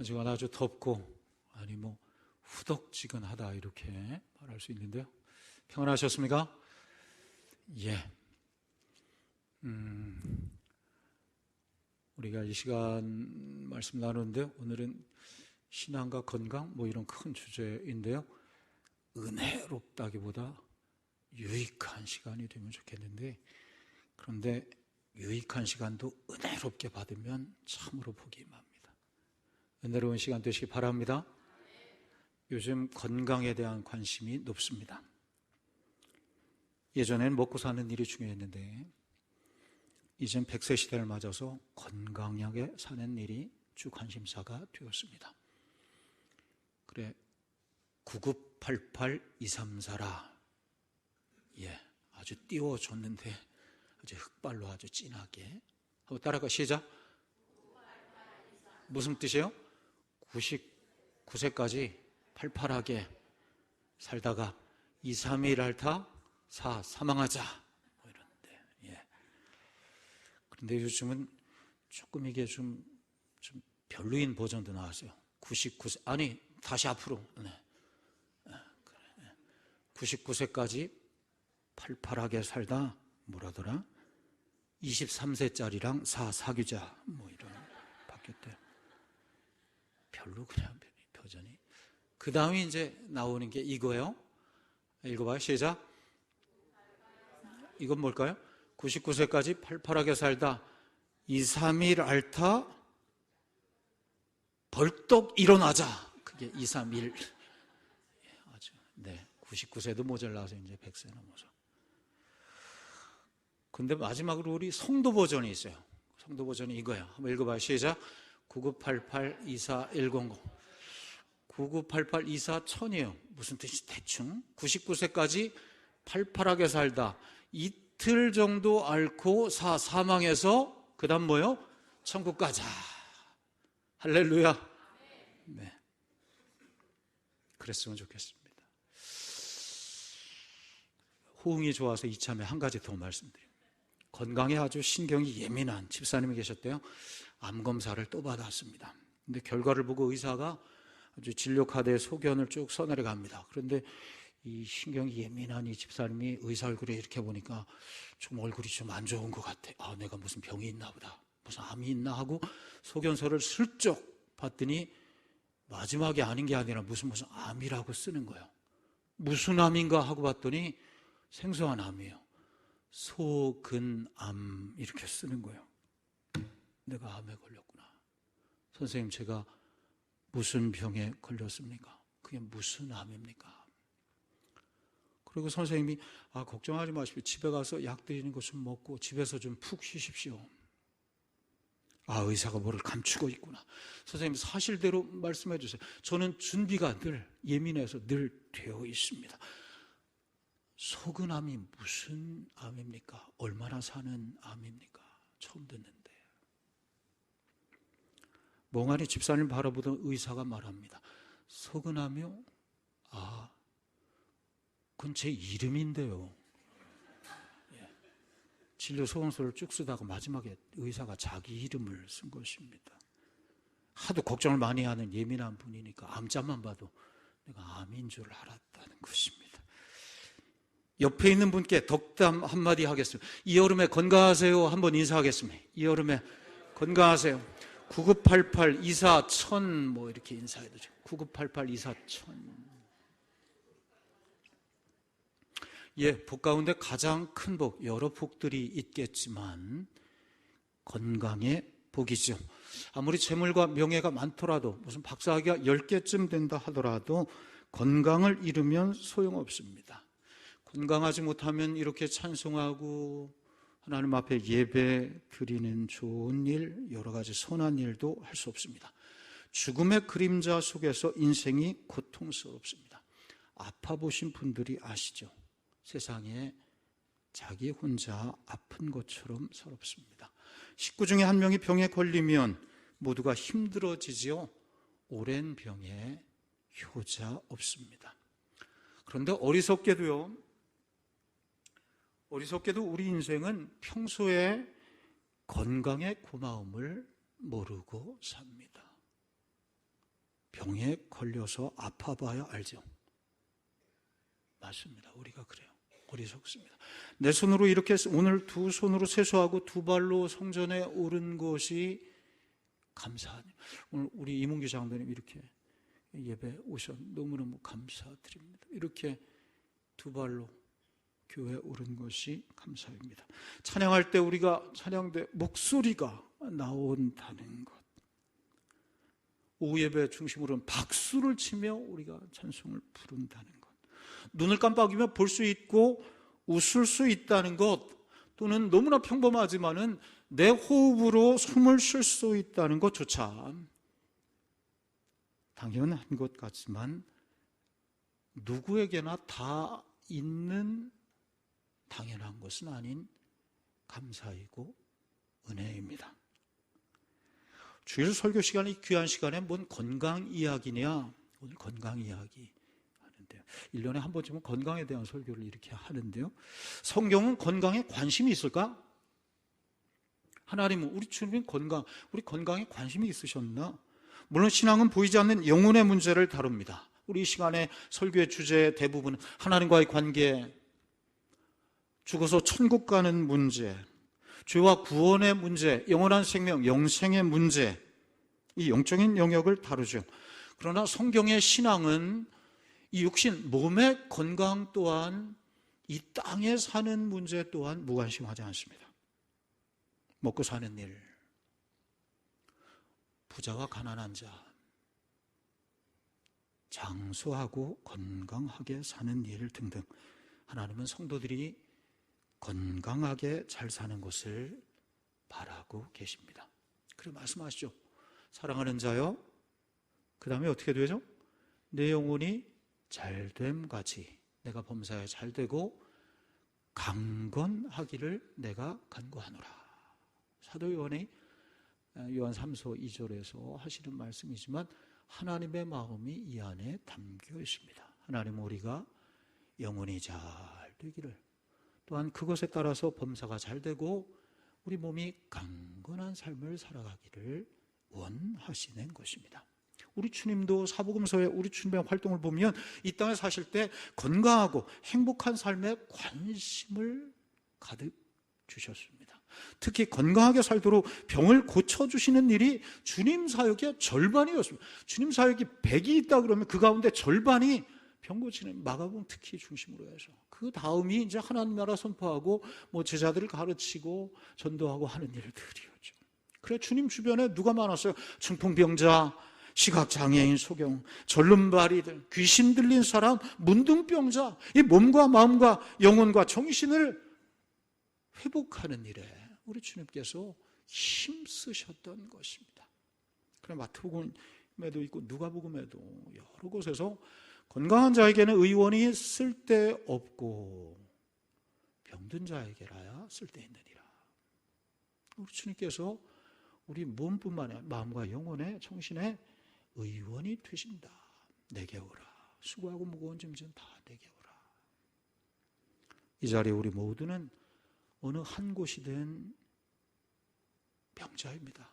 한시간 아주 덥고 아니 뭐 후덕지근하다 이렇게 말할 수 있는데요. 평안하셨습니까? 예. 우리가 이 시간 말씀 나누는데 오늘은 신앙과 건강 뭐 이런 큰 주제인데요. 은혜롭다기보다 유익한 시간이 되면 좋겠는데, 그런데 유익한 시간도 은혜롭게 받으면 참으로 복이 맙니다. 은혜로운 시간 되시기 바랍니다. 요즘 건강에 대한 관심이 높습니다. 예전에는 먹고 사는 일이 중요했는데 이젠 100세 시대를 맞아서 건강하게 사는 일이 주 관심사가 되었습니다. 그래, 9988-234라. 예, 아주 띄워줬는데 아주 흑발로 아주 진하게. 한번 따라가, 시작. 무슨 뜻이에요? 99세까지 팔팔하게 살다가 2, 3일 앓다 4, 사망하자. 뭐 이런데, 예. 그런데 요즘은 조금 이게 좀 별로인 버전도 나왔어요. 99세, 아니, 다시 앞으로. 네. 99세까지 팔팔하게 살다, 뭐라더라? 23세짜리랑 사귀자. 뭐 이런, 바뀌었대요. 별로 그냥 버전이. 그 다음에 이제 나오는 게 이거예요. 읽어봐요. 시작. 이건 뭘까요? 99세까지 팔팔하게 살다 2, 3일 앓다 벌떡 일어나자. 그게 2, 3일. 아주, 네. 99세도 모자라서 이제 100세 넘어서. 근데 마지막으로 우리 성도 버전이 있어요. 성도 버전이 이거예요. 한번 읽어봐요. 시작. 9988-24100. 9988-24100이에요. 무슨 뜻이 대충? 99세까지 팔팔하게 살다 이틀 정도 앓고 사망해서 그 다음 뭐요? 천국 가자. 할렐루야. 네. 그랬으면 좋겠습니다. 호응이 좋아서 이참에 한 가지 더 말씀드립니다. 건강에 아주 신경이 예민한 집사님이 계셨대요. 암검사를 또 받았습니다. 근데 결과를 보고 의사가 아주 진료 카드에 소견을 쭉 써내려갑니다. 그런데 이 신경이 예민한 이 집사님이 의사 얼굴에 이렇게 보니까 좀 얼굴이 좀 안 좋은 것 같아. 아, 내가 무슨 병이 있나 보다. 무슨 암이 있나 하고 소견서를 슬쩍 봤더니 마지막에 아닌 게 아니라 무슨 암이라고 쓰는 거예요. 무슨 암인가 하고 봤더니 생소한 암이에요. 소근암 이렇게 쓰는 거예요. 내가 암에 걸렸구나. 선생님, 제가 무슨 병에 걸렸습니까? 그게 무슨 암입니까? 그리고 선생님이 걱정하지 마십시오. 집에 가서 약 드리는 거 좀 먹고 집에서 좀 푹 쉬십시오. 의사가 뭐를 감추고 있구나. 선생님, 사실대로 말씀해 주세요. 저는 준비가 늘 예민해서 늘 되어 있습니다. 소근암이 무슨 암입니까? 얼마나 사는 암입니까? 처음 듣는데. 멍하니 집사님 바라보던 의사가 말합니다. 소근암이요? 그건 제 이름인데요. 예. 진료 소원서를 쭉 쓰다가 마지막에 의사가 자기 이름을 쓴 것입니다. 하도 걱정을 많이 하는 예민한 분이니까 암자만 봐도 내가 암인 줄 알았다는 것입니다. 옆에 있는 분께 덕담 한마디 하겠습니다. 이 여름에 건강하세요. 한번 인사하겠습니다. 이 여름에 건강하세요. 9988-24100 뭐 이렇게 인사해야 되죠. 9988-24100. 예, 복 가운데 가장 큰 복, 여러 복들이 있겠지만 건강의 복이죠. 아무리 재물과 명예가 많더라도 무슨 박사학위가 10개쯤 된다 하더라도 건강을 잃으면 소용없습니다. 건강하지 못하면 이렇게 찬송하고 하나님 앞에 예배 드리는 좋은 일, 여러 가지 선한 일도 할 수 없습니다. 죽음의 그림자 속에서 인생이 고통스럽습니다. 아파 보신 분들이 아시죠? 세상에 자기 혼자 아픈 것처럼 서럽습니다. 식구 중에 한 명이 병에 걸리면 모두가 힘들어지지요. 오랜 병에 효자 없습니다. 그런데 어리석게도 우리 인생은 평소에 건강의 고마움을 모르고 삽니다. 병에 걸려서 아파봐야 알죠. 맞습니다. 우리가 그래요. 어리석습니다. 내 손으로 이렇게 오늘 두 손으로 세수하고 두 발로 성전에 오른 것이 감사하니. 오늘 우리 이문규 장로님 이렇게 예배 오셔 너무너무 감사드립니다. 이렇게 두 발로 교회에 오른 것이 감사입니다. 찬양할 때 우리가 찬양대 목소리가 나온다는 것, 오후 예배 중심으로는 박수를 치며 우리가 찬송을 부른다는 것, 눈을 깜빡이며 볼 수 있고 웃을 수 있다는 것, 또는 너무나 평범하지만은 내 호흡으로 숨을 쉴 수 있다는 것조차 당연한 것 같지만 누구에게나 다 있는 당연한 것은 아닌 감사이고 은혜입니다. 주일 설교 시간이 귀한 시간에 뭔 건강 이야기냐? 오늘 건강 이야기 하는데요. 1년에 한 번쯤은 건강에 대한 설교를 이렇게 하는데요. 성경은 건강에 관심이 있을까? 하나님은 우리 주님 우리 건강에 관심이 있으셨나? 물론 신앙은 보이지 않는 영혼의 문제를 다룹니다. 우리 이 시간에 설교의 주제의 대부분은 하나님과의 관계, 죽어서 천국 가는 문제, 죄와 구원의 문제, 영원한 생명, 영생의 문제, 이 영적인 영역을 다루죠. 그러나 성경의 신앙은 이 육신, 몸의 건강 또한 이 땅에 사는 문제 또한 무관심하지 않습니다. 먹고 사는 일, 부자와 가난한 자, 장수하고 건강하게 사는 일 등등, 하나님은 성도들이 건강하게 잘 사는 것을 바라고 계십니다. 그래 말씀하시죠. 사랑하는 자요, 그 다음에 어떻게 되죠? 내 영혼이 잘됨같이 내가 범사에 잘되고 강건하기를 내가 간구하노라. 사도 요한이 요한 3서 2절에서 하시는 말씀이지만 하나님의 마음이 이 안에 담겨 있습니다. 하나님은 우리가 영혼이 잘 되기를, 또한 그것에 따라서 범사가 잘 되고 우리 몸이 강건한 삶을 살아가기를 원하시는 것입니다. 우리 주님도 사복음서의 우리 주님의 활동을 보면 이 땅에 사실 때 건강하고 행복한 삶에 관심을 가득 주셨습니다. 특히 건강하게 살도록 병을 고쳐주시는 일이 주님 사역의 절반이었습니다. 주님 사역이 100이 있다 그러면 그 가운데 절반이 병 고치는 마가복음 특히 중심으로 해서, 그 다음이 이제 하나님 나라 선포하고 제자들을 가르치고 전도하고 하는 일들이었죠. 그래 주님 주변에 누가 많았어요? 중풍병자, 시각장애인 소경, 절름발이들, 귀신 들린 사람, 문둥병자, 이 몸과 마음과 영혼과 정신을 회복하는 일에 우리 주님께서 힘쓰셨던 것입니다. 그래 마태복음에도 있고 누가복음에도 여러 곳에서 건강한 자에게는 의원이 쓸데없고 병든 자에게라야 쓸데있느니라. 우리 주님께서 우리 몸뿐만 아니라 마음과 영혼의 정신의 의원이 되신다. 내게 오라. 수고하고 무거운 짐진 다 내게 오라. 이 자리에 우리 모두는 어느 한 곳이든 병자입니다.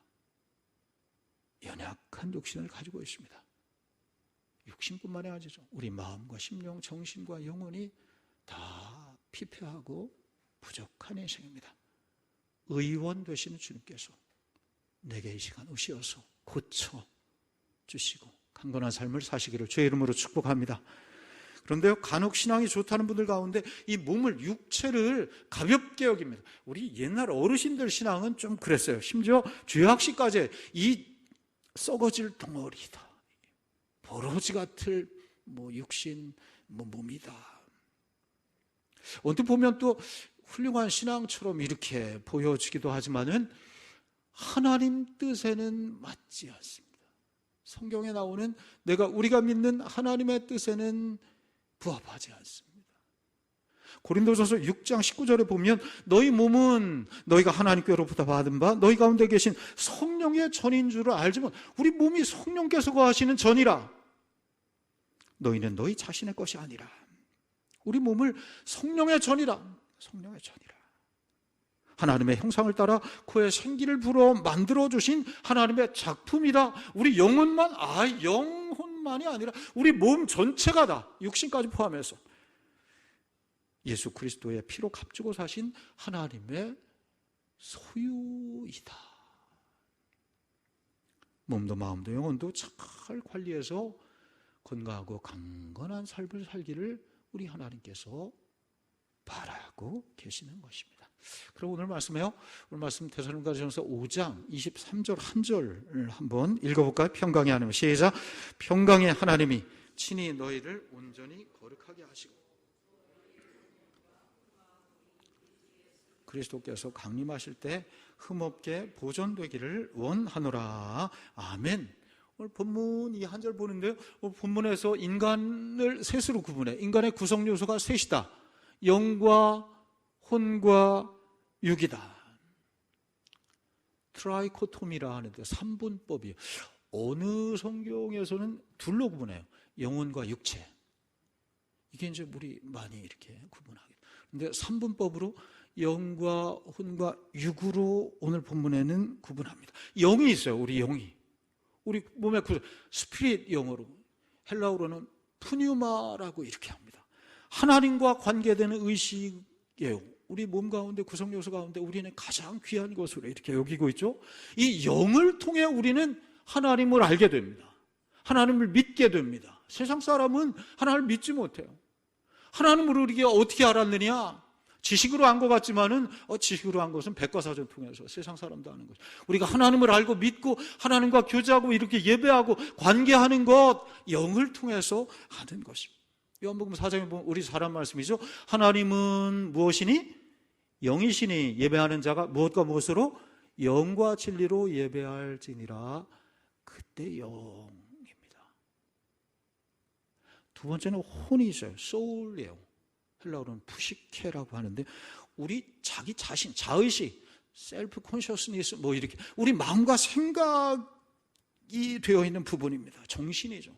연약한 육신을 가지고 있습니다. 육신뿐만이 아니죠. 우리 마음과 심령, 정신과 영혼이 다 피폐하고 부족한 인생입니다. 의원 되시는 주님께서 내게 이 시간 오시어서 고쳐주시고 강건한 삶을 사시기를 주의 이름으로 축복합니다. 그런데요, 간혹 신앙이 좋다는 분들 가운데 이 몸을, 육체를 가볍게 여깁니다. 우리 옛날 어르신들 신앙은 좀 그랬어요. 심지어 죄악시까지 이 썩어질 덩어리다, 버러지 같을 육신 몸이다. 언뜻 보면 또 훌륭한 신앙처럼 이렇게 보여지기도 하지만은 하나님 뜻에는 맞지 않습니다. 성경에 나오는 우리가 믿는 하나님의 뜻에는 부합하지 않습니다. 고린도전서 6장 19절에 보면 너희 몸은 너희가 하나님께로부터 받은 바 너희 가운데 계신 성령의 전인 줄을 알지만, 우리 몸이 성령께서 거하시는 전이라. 너희는 너희 자신의 것이 아니라. 우리 몸을 성령의 전이라. 성령의 전이라. 하나님의 형상을 따라 그의 생기를 불어 만들어주신 하나님의 작품이다. 우리 영혼만, 영혼만이 아니라 우리 몸 전체가 다, 육신까지 포함해서 예수 그리스도의 피로 값주고 사신 하나님의 소유이다. 몸도 마음도 영혼도 잘 관리해서 건강하고 강건한 삶을 살기를 우리 하나님께서 바라고 계시는 것입니다. 그럼 오늘 말씀에요. 오늘 말씀 데살로니가전서 5장 23절 한 절을 한번 읽어볼까요? 평강의 하나님, 시작. 평강의 하나님이 친히 너희를 온전히 거룩하게 하시고 그리스도께서 강림하실 때 흠없게 보존되기를 원하노라. 아멘. 오늘 본문 이 한 절 보는데요, 본문에서 인간을 셋으로 구분해. 인간의 구성 요소가 셋이다. 영과 혼과 육이다. 트라이코토미라 하는데 3분법이에요. 어느 성경에서는 둘로 구분해요. 영혼과 육체. 이게 이제 우리 많이 이렇게 구분하게. 근데 3분법으로 영과 혼과 육으로 오늘 본문에는 구분합니다. 영이 있어요. 우리 영이. 우리 몸의 스피릿 영어로, 헬라어로는 푸뉴마라고 이렇게 합니다. 하나님과 관계되는 의식이에요. 우리 몸 가운데, 구성 요소 가운데 우리는 가장 귀한 것으로 이렇게 여기고 있죠. 이 영을 통해 우리는 하나님을 알게 됩니다. 하나님을 믿게 됩니다. 세상 사람은 하나님을 믿지 못해요. 하나님을 우리가 어떻게 알았느냐? 지식으로 안 것 같지만은 지식으로 한 것은 백과사전 통해서 세상 사람도 아는 거죠. 우리가 하나님을 알고 믿고 하나님과 교제하고 이렇게 예배하고 관계하는 것, 영을 통해서 하는 것입니다. 요한복음 4장에 보면 우리 사람 말씀이죠. 하나님은 무엇이니? 영이시니 예배하는 자가 무엇과 무엇으로? 영과 진리로 예배할지니라. 그때 영입니다. 두 번째는 혼이 있어요. 소울이에요. 헬라어로는 푸시케라고 하는데, 우리 자기 자신, 자의식, 셀프 콘셔스니스 뭐 이렇게 우리 마음과 생각이 되어 있는 부분입니다. 정신이죠.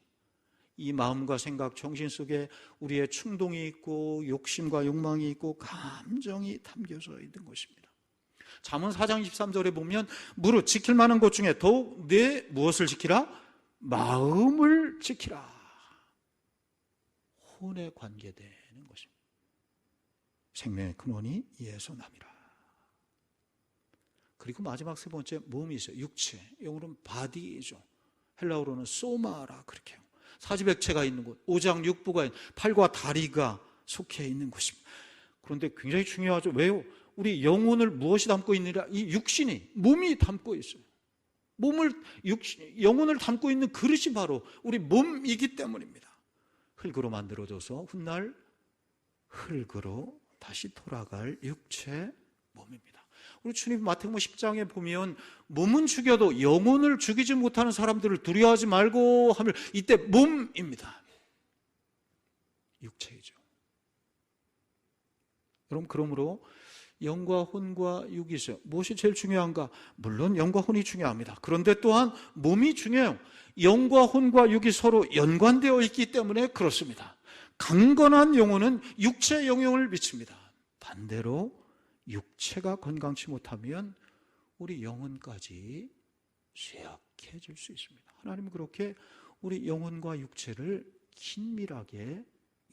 이 마음과 생각, 정신 속에 우리의 충동이 있고 욕심과 욕망이 있고 감정이 담겨져 있는 것입니다. 잠언 4장 23절에 보면 무릇 지킬 만한 것 중에 더욱 내 무엇을 지키라? 마음을 지키라. 혼에 관계되는 것입니다. 생명의 근원이 이에서 남이라. 그리고 마지막 세 번째, 몸이 있어요. 육체, 영어로는 바디죠. 헬라어로는 소마라 그렇게 해요. 사지백체가 있는 곳, 오장육부가 있는, 팔과 다리가 속해 있는 곳입니다. 그런데 굉장히 중요하죠. 왜요? 우리 영혼을 무엇이 담고 있느냐? 이 육신이, 몸이 담고 있어요. 영혼을 담고 있는 그릇이 바로 우리 몸이기 때문입니다. 흙으로 만들어져서 훗날 흙으로 다시 돌아갈 육체 몸입니다. 우리 주님 마태복음 10장에 보면 몸은 죽여도 영혼을 죽이지 못하는 사람들을 두려워하지 말고 하면 이때 몸입니다. 육체이죠. 여러분, 그러므로 영과 혼과 육이 있어요. 무엇이 제일 중요한가? 물론 영과 혼이 중요합니다. 그런데 또한 몸이 중요해요. 영과 혼과 육이 서로 연관되어 있기 때문에 그렇습니다. 강건한 영혼은 육체의 영향을 미칩니다. 반대로 육체가 건강치 못하면 우리 영혼까지 쇠약해질 수 있습니다. 하나님은 그렇게 우리 영혼과 육체를 긴밀하게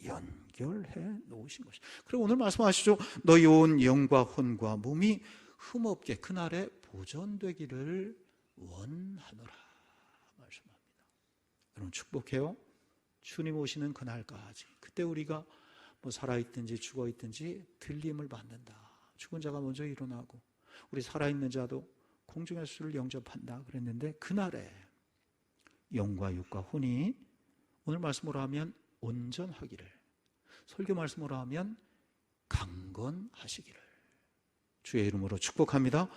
연결해 놓으신 것입니다. 그리고 오늘 말씀하시죠. 너희 온 영과 혼과 몸이 흠없게 그날에 보존되기를 원하노라 말씀합니다. 여러분, 축복해요. 주님 오시는 그날까지, 그때 우리가 뭐 살아있든지 죽어있든지 들림을 받는다. 죽은 자가 먼저 일어나고 우리 살아있는 자도 공중의 수를 영접한다 그랬는데, 그날에 영과 육과 혼이, 오늘 말씀으로 하면 온전하기를, 설교 말씀으로 하면 강건하시기를 주의 이름으로 축복합니다.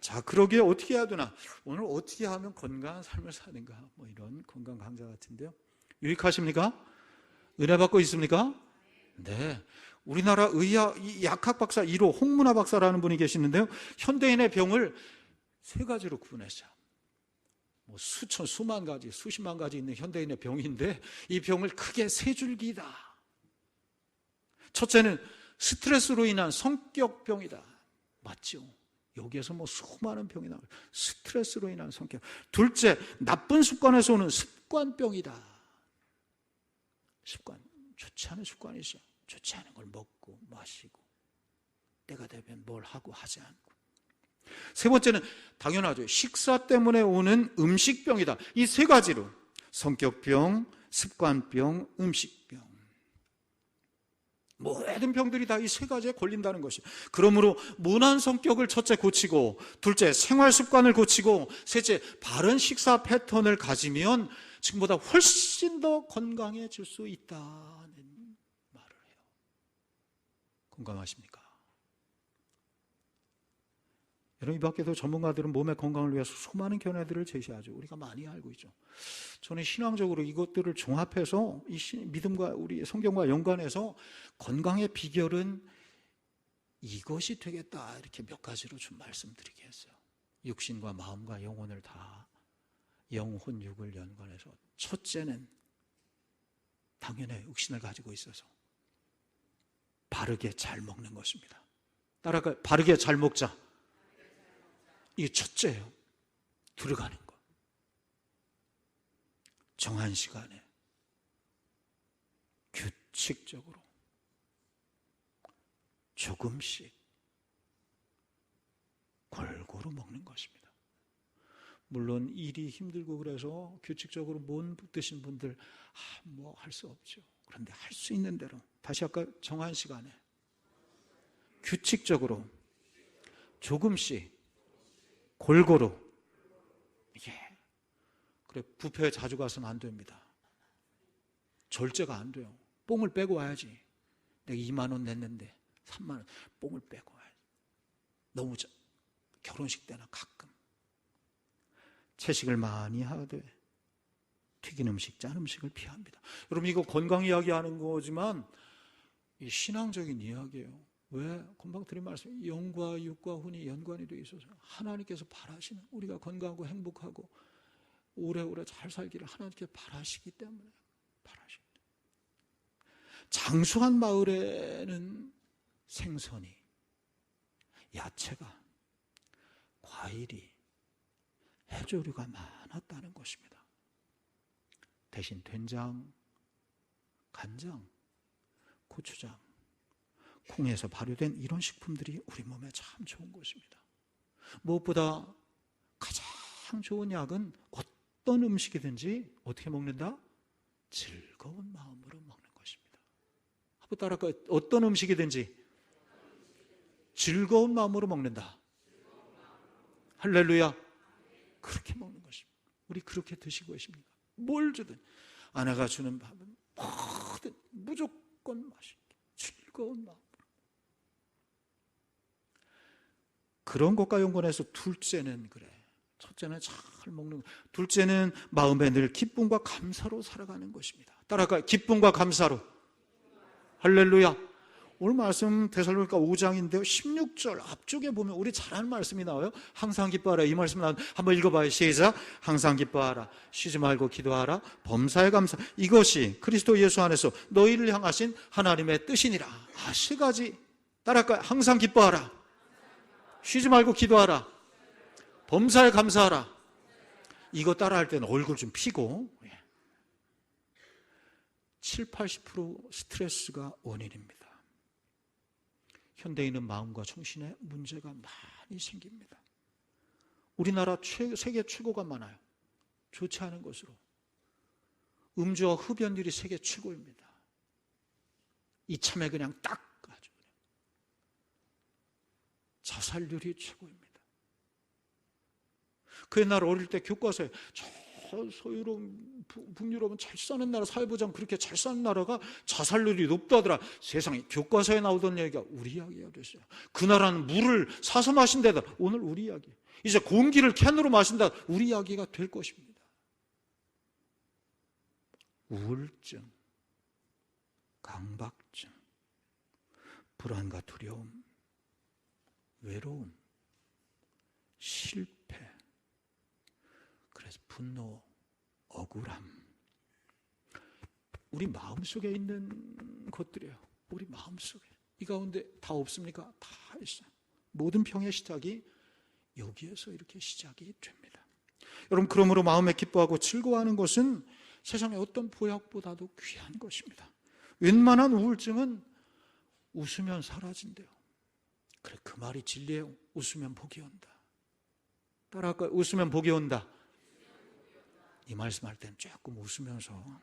자, 그러기에 어떻게 해야 되나? 오늘 어떻게 하면 건강한 삶을 사는가? 뭐 이런 건강 강좌 같은데요. 유익하십니까? 은혜 받고 있습니까? 네. 우리나라 의학 약학 박사 1호 홍문화 박사라는 분이 계시는데요. 현대인의 병을 세 가지로 구분했어요. 뭐 수천, 수만 가지, 수십만 가지 있는 현대인의 병인데 이 병을 크게 세 줄기다. 첫째는 스트레스로 인한 성격병이다. 맞죠? 여기에서 수많은 병이 나와요. 스트레스로 인한 성격. 둘째, 나쁜 습관에서 오는 습관병이다. 습관, 좋지 않은 습관이 있어요. 좋지 않은 걸 먹고 마시고 때가 되면 뭘 하고 하지 않고. 세 번째는 당연하죠. 식사 때문에 오는 음식병이다. 이 세 가지로 성격병, 습관병, 음식병. 모든 병들이 다 이 세 가지에 걸린다는 것이. 그러므로 문한 성격을 첫째 고치고, 둘째 생활 습관을 고치고, 셋째 바른 식사 패턴을 가지면 지금보다 훨씬 더 건강해질 수 있다는 말을 해요. 건강하십니까? 여러분, 이 밖에도 전문가들은 몸의 건강을 위해서 수많은 견해들을 제시하죠. 우리가 많이 알고 있죠. 저는 신앙적으로 이것들을 종합해서 이 믿음과 우리 성경과 연관해서 건강의 비결은 이것이 되겠다, 이렇게 몇 가지로 좀 말씀드리게 했어요. 육신과 마음과 영혼을 다, 영혼, 육을 연관해서. 첫째는 당연히 육신을 가지고 있어서 바르게 잘 먹는 것입니다. 따라가, 바르게 잘 먹자. 이게 첫째예요. 들어가는 거. 정한 시간에 규칙적으로 조금씩 골고루 먹는 것입니다. 물론 일이 힘들고 그래서 규칙적으로 못 드신 분들 뭐 할 수 없죠. 그런데 할 수 있는 대로, 다시 아까 정한 시간에 규칙적으로 조금씩 골고루. 그래, 뷔페에 자주 가서는 안 됩니다. 절제가 안 돼요. 뽕을 빼고 와야지. 내가 2만 원 냈는데 3만 원, 뽕을 빼고 와야지. 너무 결혼식 때나 가끔 채식을 많이 하되 튀긴 음식, 짠 음식을 피합니다. 여러분, 이거 건강 이야기하는 거지만 이 신앙적인 이야기예요. 왜? 금방 드린 말씀, 영과 육과 혼이 연관이 되어 있어서 하나님께서 바라시는, 우리가 건강하고 행복하고 오래오래 잘 살기를 하나님께서 바라시기 때문에 바라십니다. 장수한 마을에는 생선이, 야채가, 과일이, 해조류가 많았다는 것입니다. 대신 된장, 간장, 고추장, 콩에서 발효된 이런 식품들이 우리 몸에 참 좋은 것입니다. 무엇보다 가장 좋은 약은 어떤 음식이든지 어떻게 먹는다? 즐거운 마음으로 먹는 것입니다. 한번 따라할까요? 어떤 음식이든지 즐거운 마음으로 먹는다. 할렐루야. 그렇게 먹는 것입니다. 우리 그렇게 드시고 계십니까? 뭘 주든, 아내가 주는 밥은 뭐든 무조건 맛있게 즐거운 마음. 그런 것과 연관해서 둘째는 그래. 첫째는 잘 먹는 것, 둘째는 마음에 늘 기쁨과 감사로 살아가는 것입니다. 따라가, 기쁨과 감사로. 할렐루야. 오늘 말씀 데살로니가 5장인데요 16절 앞쪽에 보면 우리 잘 아는 말씀이 나와요. 항상 기뻐하라, 이 말씀 나와요. 한번 읽어봐요. 시작. 항상 기뻐하라, 쉬지 말고 기도하라, 범사에 감사, 이것이 그리스도 예수 안에서 너희를 향하신 하나님의 뜻이니라. 세 가지. 따라할까요? 항상 기뻐하라, 쉬지 말고 기도하라, 범사에 감사하라. 이거 따라할 때는 얼굴 좀 피고. 70-80% 스트레스가 원인입니다. 현대인은 마음과 정신에 문제가 많이 생깁니다. 우리나라 세계 최고가 많아요. 좋지 않은 것으로. 음주와 흡연율이 세계 최고입니다. 이참에 그냥 딱 아주 그냥. 자살률이 최고입니다. 그 옛날 어릴 때 교과서에 저 소유로운 북유럽은 잘 사는 나라, 사회보장 그렇게 잘 사는 나라가 자살률이 높다더라. 세상에, 교과서에 나오던 얘기가 우리 이야기가 됐어요. 그 나라는 물을 사서 마신다더라. 오늘 우리 이야기. 이제 공기를 캔으로 마신다. 우리 이야기가 될 것입니다. 우울증, 강박증, 불안과 두려움, 외로움, 실패, 그래서 분노, 억울함. 우리 마음속에 있는 것들이에요. 우리 마음속에. 이 가운데 다 없습니까? 다 있어요. 모든 병의 시작이 여기에서 이렇게 시작이 됩니다. 여러분, 그러므로 마음에 기뻐하고 즐거워하는 것은 세상의 어떤 보약보다도 귀한 것입니다. 웬만한 우울증은 웃으면 사라진대요. 그래, 그 말이 진리예요. 웃으면 복이 온다. 따라할까요? 웃으면 복이 온다. 이 말씀할 때는 조금 웃으면서,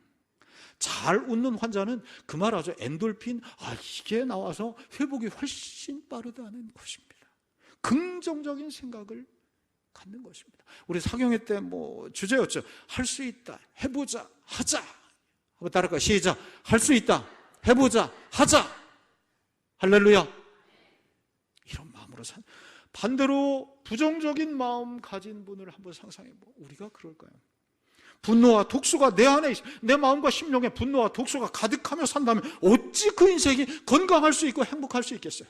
잘 웃는 환자는 그 말 하죠. 엔돌핀, 이게 나와서 회복이 훨씬 빠르다는 것입니다. 긍정적인 생각을 갖는 것입니다. 우리 사경회 때 주제였죠. 할 수 있다, 해보자, 하자. 한번 따라할까요? 시작. 할 수 있다, 해보자, 하자. 할렐루야. 이런 마음으로 산. 반대로 부정적인 마음 가진 분을 한번 상상해 보. 우리가 그럴까요? 분노와 독소가 내 안에 있어. 내 마음과 심령에 분노와 독소가 가득하며 산다면 어찌 그 인생이 건강할 수 있고 행복할 수 있겠어요?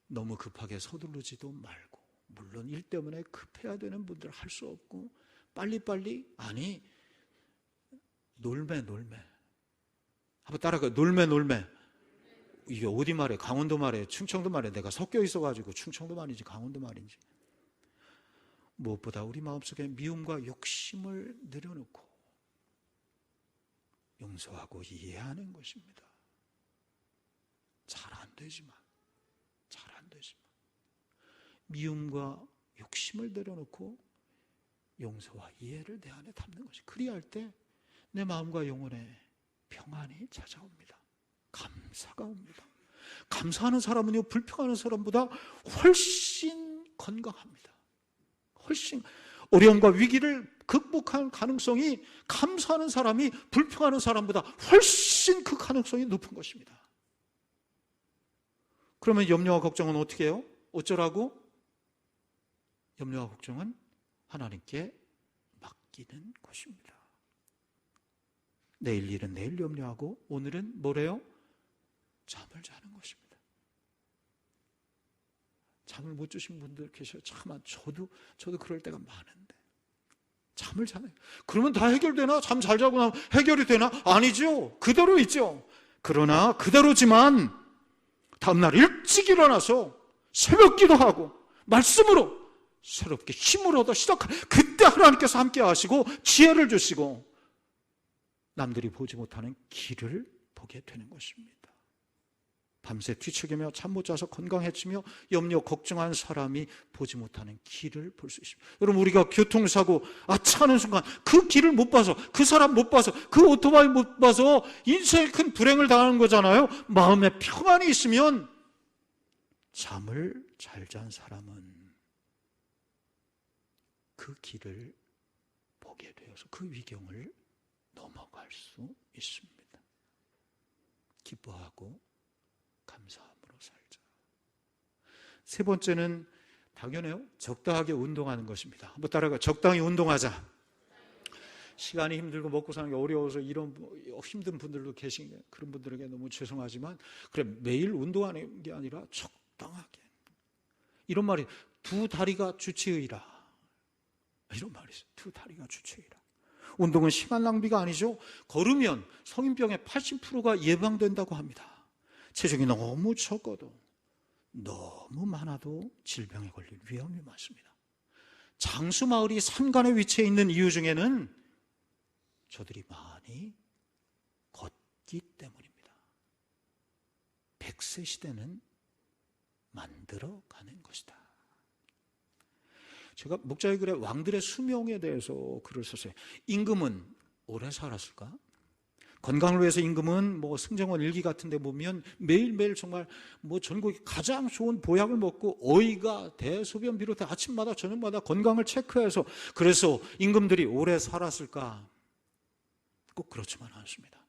너무 급하게 서두르지도 말고, 물론 일 때문에 급해야 되는 분들 할 수 없고, 빨리빨리, 놀매. 한번 따라가요. 놀매. 이게 어디 말이에요? 강원도 말이에요? 충청도 말이에요? 내가 섞여 있어가지고 충청도 말인지 강원도 말인지. 무엇보다 우리 마음속에 미움과 욕심을 내려놓고 용서하고 이해하는 것입니다. 잘 안 되지만 미움과 욕심을 내려놓고 용서와 이해를 내 안에 담는 것이, 그리할 때 내 마음과 영혼에 평안이 찾아옵니다. 감사가 옵니다. 감사하는 사람은요, 불평하는 사람보다 훨씬 건강합니다. 훨씬 어려움과 위기를 극복할 가능성이, 감사하는 사람이 불평하는 사람보다 훨씬 그 가능성이 높은 것입니다. 그러면 염려와 걱정은 어떻게 해요? 어쩌라고? 염려와 걱정은 하나님께 맡기는 것입니다. 내일 일은 내일 염려하고 오늘은 뭐래요? 잠을 자는 것입니다. 잠을 못 주신 분들 계셔요. 참, 저도 그럴 때가 많은데. 잠을 자네. 그러면 다 해결되나? 잠 잘 자고 나면 해결이 되나? 아니죠. 그대로 있죠. 그러나 그대로지만 다음날 일찍 일어나서 새벽 기도하고 말씀으로 새롭게 힘을 얻어 시작하는, 그때 하나님께서 함께 하시고 지혜를 주시고 남들이 보지 못하는 길을 보게 되는 것입니다. 밤새 뒤척이며 잠 못 자서 건강해지며 염려 걱정한 사람이 보지 못하는 길을 볼 수 있습니다. 여러분, 우리가 교통사고 차는 순간 그 길을 못 봐서, 그 사람 못 봐서, 그 오토바이 못 봐서 인생에 큰 불행을 당하는 거잖아요. 마음에 평안이 있으면 잠을 잘 잔 사람은 그 길을 보게 되어서 그 위경을 넘어갈 수 있습니다. 기뻐하고 감사함으로 살자. 세 번째는 당연해요. 적당하게 운동하는 것입니다. 한번 따라가. 적당히 운동하자. 시간이 힘들고 먹고 사는 게 어려워서 이런 힘든 분들도 계신, 그런 분들에게 너무 죄송하지만, 그래, 매일 운동하는 게 아니라 적당하게. 이런 말이, 두 다리가 주치의라. 이런 말이 있어요. 두 다리가 주치의라. 운동은 시간 낭비가 아니죠. 걸으면 성인병의 80%가 예방된다고 합니다. 체중이 너무 적어도, 너무 많아도 질병에 걸릴 위험이 많습니다. 장수마을이 산간에 위치해 있는 이유 중에는 저들이 많이 걷기 때문입니다. 100세 시대는 만들어가는 것이다. 제가 목자의 글에 왕들의 수명에 대해서 글을 썼어요. 임금은 오래 살았을까? 건강을 위해서 임금은 승정원 일기 같은 데 보면 매일매일 정말 전국에 가장 좋은 보약을 먹고 어이가 대소변 비롯해 아침마다 저녁마다 건강을 체크해서, 그래서 임금들이 오래 살았을까? 꼭 그렇지만 않습니다.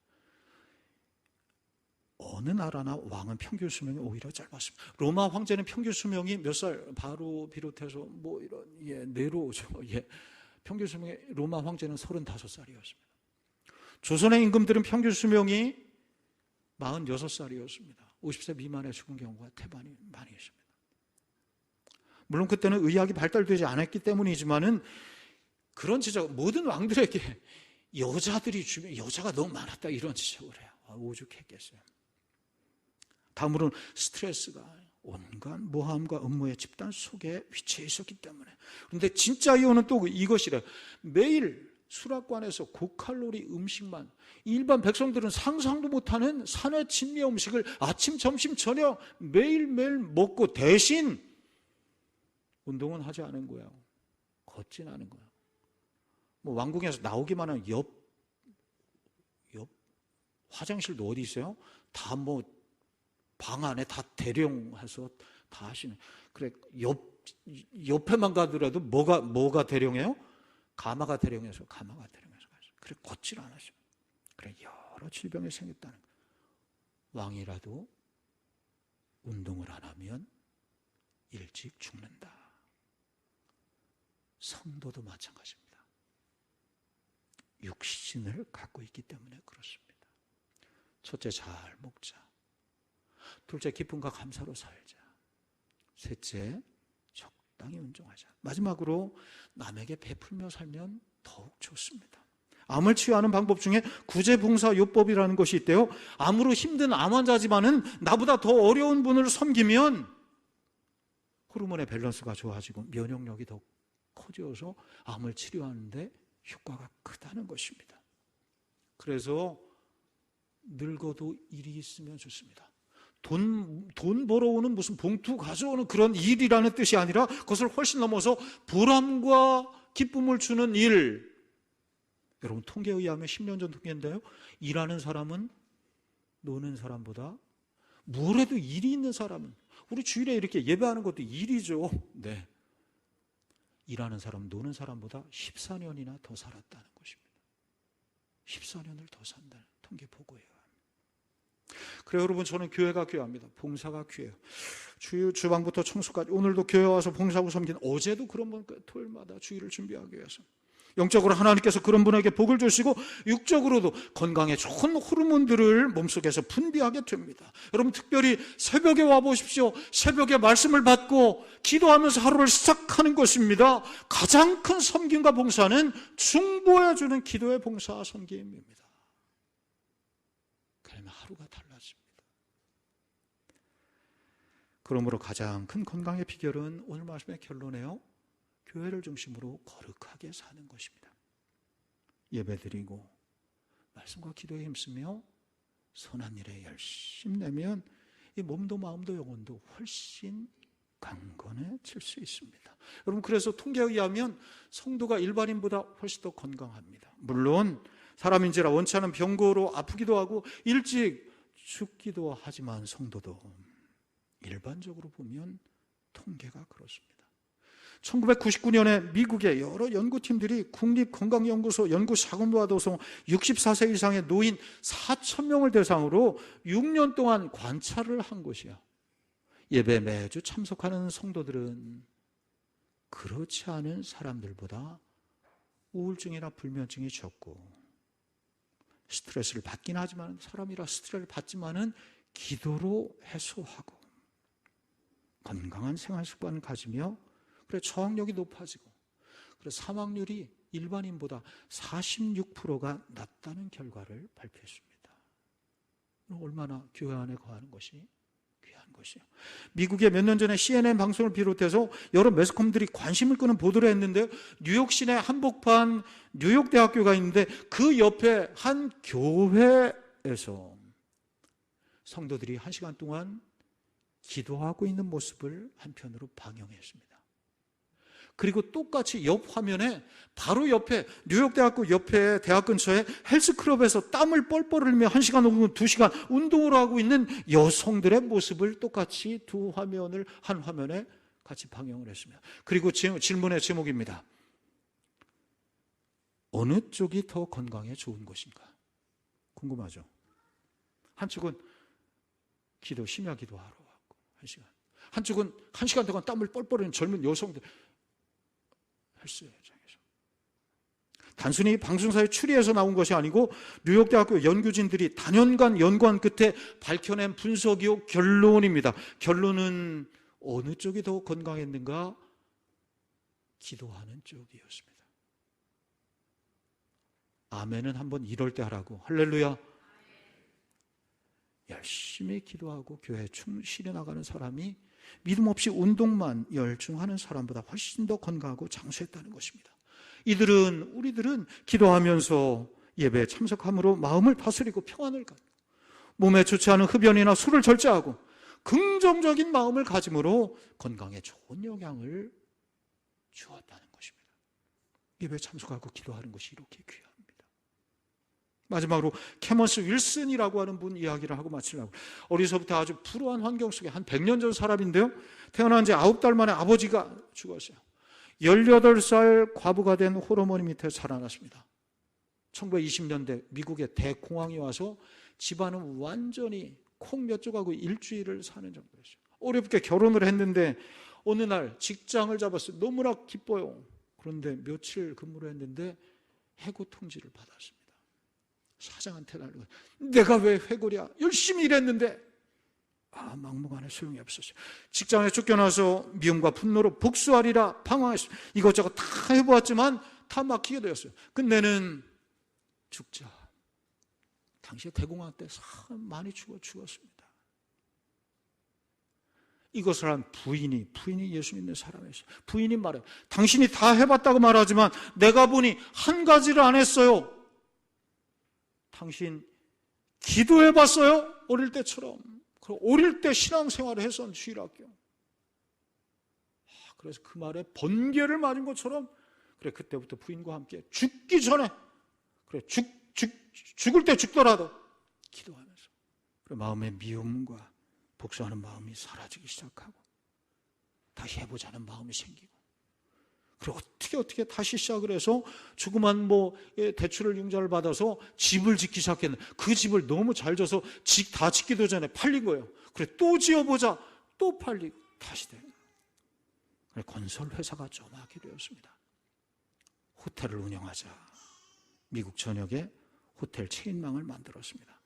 어느 나라나 왕은 평균 수명이 오히려 짧았습니다. 로마 황제는 평균 수명이 몇 살, 바로 비롯해서 네로죠. 평균 수명이 로마 황제는 35살이었습니다. 조선의 임금들은 평균 수명이 46살이었습니다. 50세 미만에 죽은 경우가 태반이 많이 있습니다. 물론 그때는 의학이 발달되지 않았기 때문이지만은, 그런 지적, 모든 왕들에게 여자가 너무 많았다 이런 지적을 해요. 오죽했겠어요. 다음으로는 스트레스가 온갖 모함과 음모의 집단 속에 위치해 있었기 때문에. 그런데 진짜 이유는 또 이것이래. 매일 수락관에서 고칼로리 음식만, 일반 백성들은 상상도 못하는 산의 진미 음식을 아침, 점심, 저녁 매일매일 먹고 대신 운동은 하지 않은 거예요. 걷진 않은 거예요. 뭐 왕궁에서 나오기만 하면 옆 화장실도 어디 있어요? 다 뭐 방 안에 다 대령해서 다 하시는. 그래, 옆에만 가더라도 뭐가 대령해요? 가마가 대령해서 가서. 그래, 걷질 않았어요. 그래, 여러 질병이 생겼다는 거예요. 왕이라도 운동을 안 하면 일찍 죽는다. 성도도 마찬가지입니다. 육신을 갖고 있기 때문에 그렇습니다. 첫째, 잘 먹자. 둘째, 기쁨과 감사로 살자. 셋째, 적당히 운동하자. 마지막으로 남에게 베풀며 살면 더욱 좋습니다. 암을 치유하는 방법 중에 구제봉사요법이라는 것이 있대요. 암으로 힘든 암 환자지만은 나보다 더 어려운 분을 섬기면 호르몬의 밸런스가 좋아지고 면역력이 더 커져서 암을 치료하는데 효과가 크다는 것입니다. 그래서 늙어도 일이 있으면 좋습니다. 돈 벌어오는 무슨 봉투 가져오는 그런 일이라는 뜻이 아니라 그것을 훨씬 넘어서 보람과 기쁨을 주는 일. 여러분, 통계에 의하면 10년 전 통계인데요, 일하는 사람은 노는 사람보다, 뭘 해도 일이 있는 사람은, 우리 주일에 이렇게 예배하는 것도 일이죠. 네. 일하는 사람, 노는 사람보다 14년이나 더 살았다는 것입니다. 14년을 더 산다는 통계 보고예요. 그래요, 여러분, 저는 교회가 귀합니다. 봉사가 귀해요. 주방부터 청소까지 오늘도 교회 와서 봉사하고 섬긴, 어제도 그런 분, 토요일마다 주일을 준비하기 위해서 영적으로 하나님께서 그런 분에게 복을 주시고 육적으로도 건강에 좋은 호르몬들을 몸속에서 분비하게 됩니다. 여러분, 특별히 새벽에 와보십시오. 새벽에 말씀을 받고 기도하면서 하루를 시작하는 것입니다. 가장 큰 섬김과 봉사는 중보해주는 기도의 봉사와 섬김입니다. 그러면 하루가 달라집니다. 그러므로 가장 큰 건강의 비결은 오늘 말씀의 결론이에요. 교회를 중심으로 거룩하게 사는 것입니다. 예배드리고 말씀과 기도에 힘쓰며 선한 일에 열심 내면 이 몸도 마음도 영혼도 훨씬 강건해질 수 있습니다. 여러분, 그래서 통계에 의하면 성도가 일반인보다 훨씬 더 건강합니다. 물론 사람인지라 원치 않은 병고로 아프기도 하고 일찍 죽기도 하지만 성도도 일반적으로 보면 통계가 그렇습니다. 1999년에 미국의 여러 연구팀들이 국립건강연구소 연구자금과 도서 64세 이상의 노인 4,000명을 대상으로 6년 동안 관찰을 한 것이야. 예배 매주 참석하는 성도들은 그렇지 않은 사람들보다 우울증이나 불면증이 적고, 스트레스를 받긴 하지만 사람이라 스트레스를 받지만은 기도로 해소하고 건강한 생활 습관을 가지며 그래 저항력이 높아지고 그래 사망률이 일반인보다 46%가 낮다는 결과를 발표했습니다. 얼마나 교회 안에 거하는 것이 귀한 것이요. 미국의 몇 년 전에 CNN 방송을 비롯해서 여러 매스컴들이 관심을 끄는 보도를 했는데, 뉴욕 시내 한복판 뉴욕대학교가 있는데 그 옆에 한 교회에서 성도들이 1시간 동안 기도하고 있는 모습을 한편으로 방영했습니다. 그리고 똑같이 옆 화면에 바로 옆에 뉴욕대학교 옆에 대학 근처에 헬스클럽에서 땀을 뻘뻘 흘리며 1시간 혹은 2시간 운동을 하고 있는 여성들의 모습을 똑같이 한 화면에 같이 방영을 했습니다. 그리고 질문의 제목입니다. 어느 쪽이 더 건강에 좋은 것인가? 궁금하죠? 한쪽은 심야 기도하러 왔고 1시간, 한쪽은 1시간 동안 땀을 뻘뻘 흘리는 젊은 여성들 헬스장에서. 단순히 방송사에 추리해서 나온 것이 아니고 뉴욕대학교 연구진들이 단연간 연구한 끝에 밝혀낸 분석이요 결론입니다. 결론은 어느 쪽이 더 건강했는가? 기도하는 쪽이었습니다. 아멘은 한번 이럴 때 하라고. 할렐루야. 열심히 기도하고 교회에 충실히 나가는 사람이 믿음 없이 운동만 열중하는 사람보다 훨씬 더 건강하고 장수했다는 것입니다. 우리들은 기도하면서 예배에 참석함으로 마음을 다스리고 평안을 갖고 몸에 좋지 않은 흡연이나 술을 절제하고 긍정적인 마음을 가짐으로 건강에 좋은 영향을 주었다는 것입니다. 예배에 참석하고 기도하는 것이 이렇게 귀합니다. 마지막으로 캐먼스 윌슨이라고 하는 분 이야기를 하고 마치려고. 어려서부터 아주 불우한 환경 속에 한 100년 전 사람인데요, 태어난 지 9달 만에 아버지가 죽었어요. 18살 과부가 된 홀어머니 밑에 살아났습니다. 1920년대 미국의 대공황이 와서 집안은 완전히 콩 몇 조각하고 일주일을 사는 정도였어요. 어렵게 결혼을 했는데 어느 날 직장을 잡았어요. 너무나 기뻐요. 그런데 며칠 근무를 했는데 해고 통지를 받았습니다. 사장한테 날리고, 내가 왜 해고랴? 열심히 일했는데. 막무가내 소용이 없었어요. 직장에 쫓겨나서 미움과 분노로 복수하리라 방황했어요. 이것저것 다 해보았지만 다 막히게 되었어요. 근데는 죽자. 당시에 대공황 때 사람 많이 죽었습니다. 이것을 한 부인이 예수 믿는 사람이었어요. 부인이 말해요. 당신이 다 해봤다고 말하지만 내가 보니 한 가지를 안 했어요. 당신 기도해봤어요? 어릴 때처럼. 어릴 때 신앙생활을 했었는 주일학교. 그래서 그 말에 번개를 맞은 것처럼, 그래, 그때부터 부인과 함께 죽기 전에, 그래, 죽을 때 죽더라도 기도하면서, 그래, 마음의 미움과 복수하는 마음이 사라지기 시작하고 다시 해보자는 마음이 생기고, 그리고 어떻게 다시 시작을 해서 조그만 대출을 융자를 받아서 집을 짓기 시작했는데 그 집을 너무 잘 져서 다 짓기도 전에 팔린 거예요. 그래, 또 지어보자. 또 팔리고 다시 돼요. 건설 회사가 조그맣게 되었습니다. 호텔을 운영하자. 미국 전역에 호텔 체인망을 만들었습니다.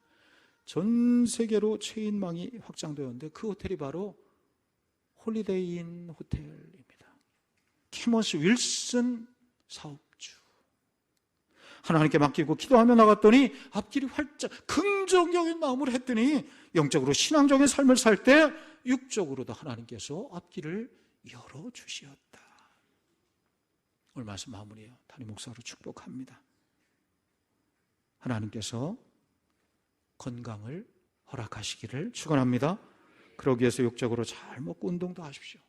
전 세계로 체인망이 확장되었는데 그 호텔이 바로 홀리데이인 호텔입니다. 캐먼스 윌슨 사업주. 하나님께 맡기고 기도하며 나갔더니 앞길이 활짝, 긍정적인 마음으로 했더니 영적으로 신앙적인 삶을 살 때 육적으로도 하나님께서 앞길을 열어주시었다. 오늘 말씀 마무리해요. 담임 목사로 축복합니다. 하나님께서 건강을 허락하시기를 축원합니다. 그러기 위해서 육적으로 잘 먹고 운동도 하십시오.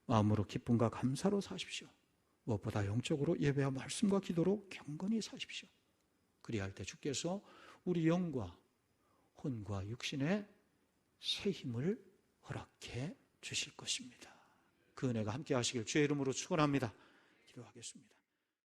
마음으로 기쁨과 감사로 사십시오. 무엇보다 영적으로 예배와 말씀과 기도로 경건히 사십시오. 그리할 때 주께서 우리 영과 혼과 육신에 새 힘을 허락해 주실 것입니다. 그 은혜가 함께 하시길 주의 이름으로 축원합니다. 기도하겠습니다.